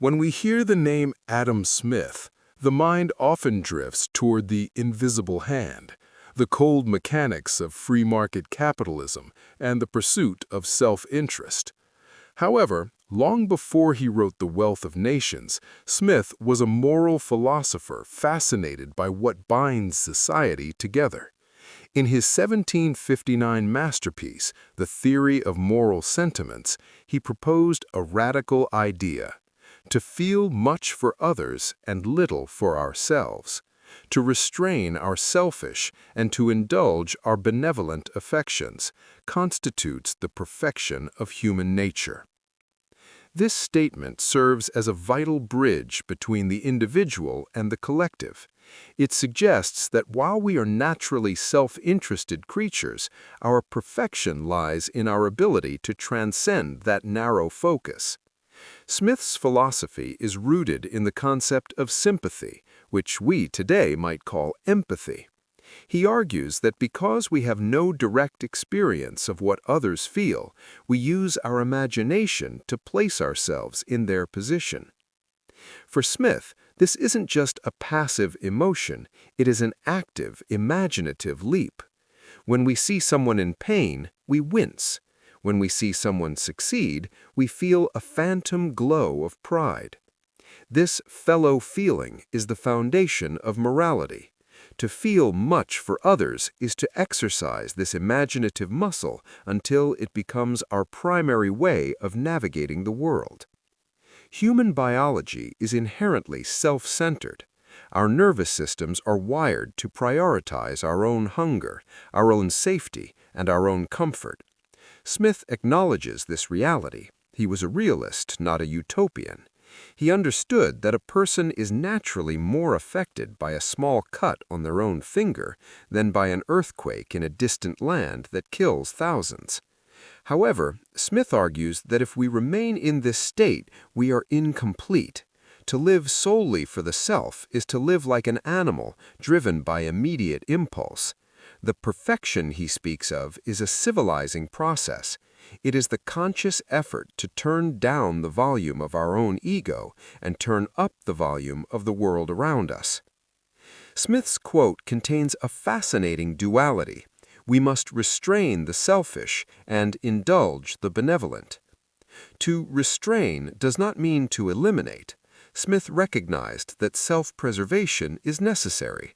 When we hear the name Adam Smith, the mind often drifts toward the invisible hand, the cold mechanics of free market capitalism, and the pursuit of self-interest. However, long before he wrote The Wealth of Nations, Smith was a moral philosopher fascinated by what binds society together. In his 1759 masterpiece, The Theory of Moral Sentiments, he proposed a radical idea: to feel much for others and little for ourselves, to restrain our selfish and to indulge our benevolent affections, constitutes the perfection of human nature. This statement serves as a vital bridge between the individual and the collective. It suggests that while we are naturally self-interested creatures, our perfection lies in our ability to transcend that narrow focus. Smith's philosophy is rooted in the concept of sympathy, which we today might call empathy. He argues that because we have no direct experience of what others feel, we use our imagination to place ourselves in their position. For Smith, this isn't just a passive emotion, it is an active, imaginative leap. When we see someone in pain, we wince. When we see someone succeed, we feel a phantom glow of pride. This fellow feeling is the foundation of morality. To feel much for others is to exercise this imaginative muscle until it becomes our primary way of navigating the world. Human biology is inherently self-centered. Our nervous systems are wired to prioritize our own hunger, our own safety, and our own comfort. Smith acknowledges this reality. He was a realist, not a utopian. He understood that a person is naturally more affected by a small cut on their own finger than by an earthquake in a distant land that kills thousands. However, Smith argues that if we remain in this state, we are incomplete. To live solely for the self is to live like an animal driven by immediate impulse. The perfection he speaks of is a civilizing process. It is the conscious effort to turn down the volume of our own ego and turn up the volume of the world around us. Smith's quote contains a fascinating duality. We must restrain the selfish and indulge the benevolent. To restrain does not mean to eliminate. Smith recognized that self-preservation is necessary.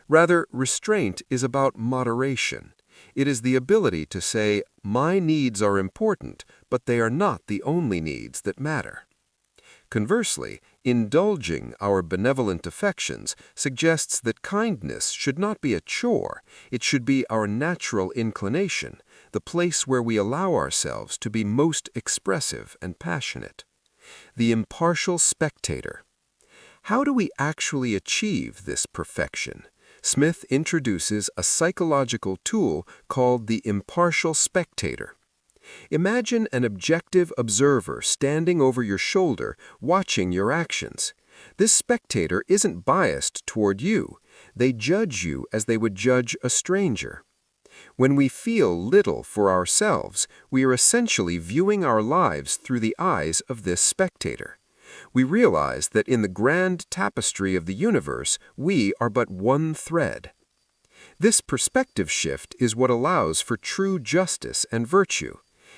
Rather, restraint is about moderation. It is the ability to say, my needs are important, but they are not the only needs that matter. Conversely, indulging our benevolent affections suggests that kindness should not be a chore. It should be our natural inclination, the place where we allow ourselves to be most expressive and passionate. The impartial spectator. How do we actually achieve this perfection? Smith introduces a psychological tool called the impartial spectator. Imagine an objective observer standing over your shoulder, watching your actions. This spectator isn't biased toward you. They judge you as they would judge a stranger. When we feel little for ourselves, we are essentially viewing our lives through the eyes of this spectator. We realize that in the grand tapestry of the universe, we are but one thread. This perspective shift is what allows for true justice and virtue.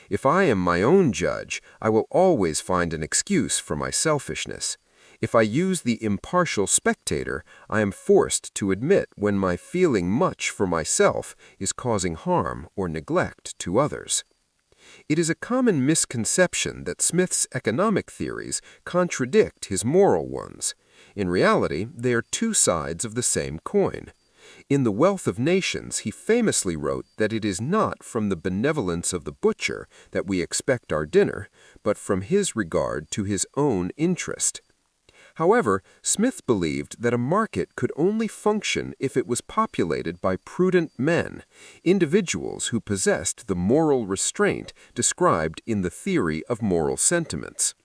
If I am my own judge, I will always find an excuse for my selfishness. If I use the impartial spectator, I am forced to admit when my feeling much for myself is causing harm or neglect to others. It is a common misconception that Smith's economic theories contradict his moral ones. In reality, they are two sides of the same coin. In The Wealth of Nations, he famously wrote that it is not from the benevolence of the butcher that we expect our dinner, but from his regard to his own interest. However, Smith believed that a market could only function if it was populated by prudent men, individuals who possessed the moral restraint described in the Theory of Moral Sentiments.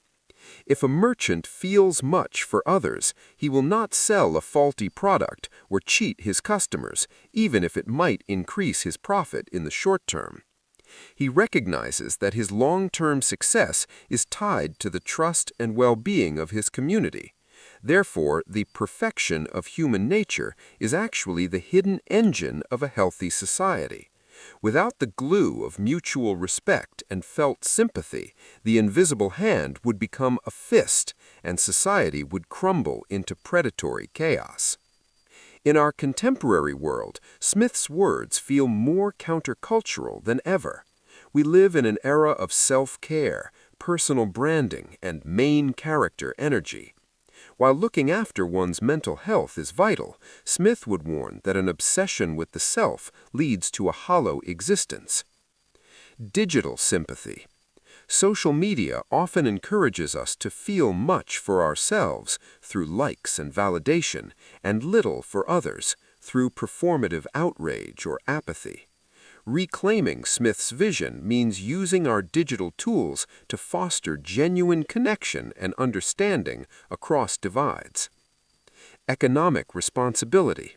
If a merchant feels much for others, he will not sell a faulty product or cheat his customers, even if it might increase his profit in the short term. He recognizes that his long-term success is tied to the trust and well-being of his community. Therefore, the perfection of human nature is actually the hidden engine of a healthy society. Without the glue of mutual respect and felt sympathy, the invisible hand would become a fist, and society would crumble into predatory chaos. In our contemporary world, Smith's words feel more countercultural than ever. We live in an era of self-care, personal branding, and main character energy. While looking after one's mental health is vital, Smith would warn that an obsession with the self leads to a hollow existence. Digital sympathy. Social media often encourages us to feel much for ourselves through likes and validation, and little for others through performative outrage or apathy. Reclaiming Smith's vision means using our digital tools to foster genuine connection and understanding across divides. Economic responsibility.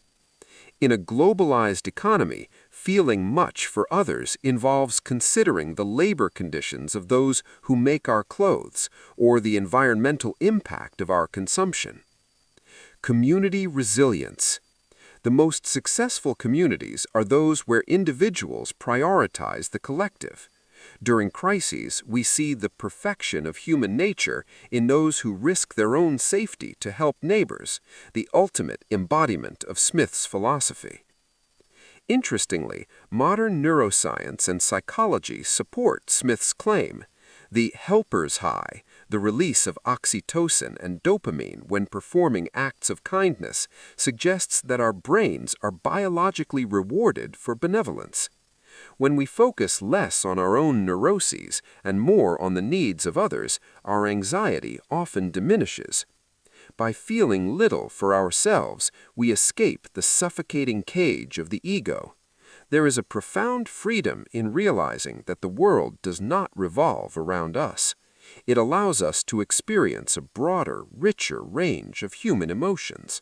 In a globalized economy, feeling much for others involves considering the labor conditions of those who make our clothes or the environmental impact of our consumption. Community resilience. The most successful communities are those where individuals prioritize the collective. During crises, we see the perfection of human nature in those who risk their own safety to help neighbors, the ultimate embodiment of Smith's philosophy. Interestingly, modern neuroscience and psychology support Smith's claim. The helper's high, the release of oxytocin and dopamine when performing acts of kindness, suggests that our brains are biologically rewarded for benevolence. When we focus less on our own neuroses and more on the needs of others, our anxiety often diminishes. By feeling little for ourselves, we escape the suffocating cage of the ego. There is a profound freedom in realizing that the world does not revolve around us. It allows us to experience a broader, richer range of human emotions.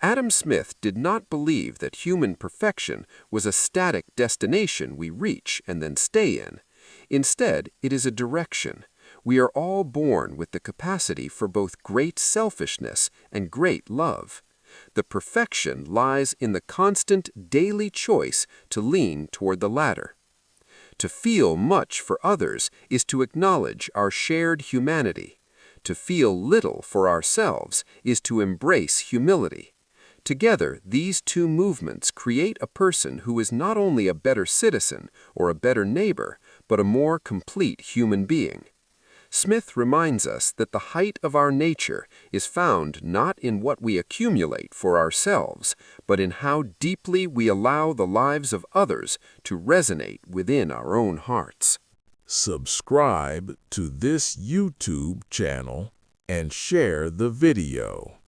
Adam Smith did not believe that human perfection was a static destination we reach and then stay in. Instead, it is a direction. We are all born with the capacity for both great selfishness and great love. The perfection lies in the constant daily choice to lean toward the latter. To feel much for others is to acknowledge our shared humanity. To feel little for ourselves is to embrace humility. Together, these two movements create a person who is not only a better citizen or a better neighbor, but a more complete human being. Smith reminds us that the height of our nature is found not in what we accumulate for ourselves, but in how deeply we allow the lives of others to resonate within our own hearts. Subscribe to this YouTube channel and share the video.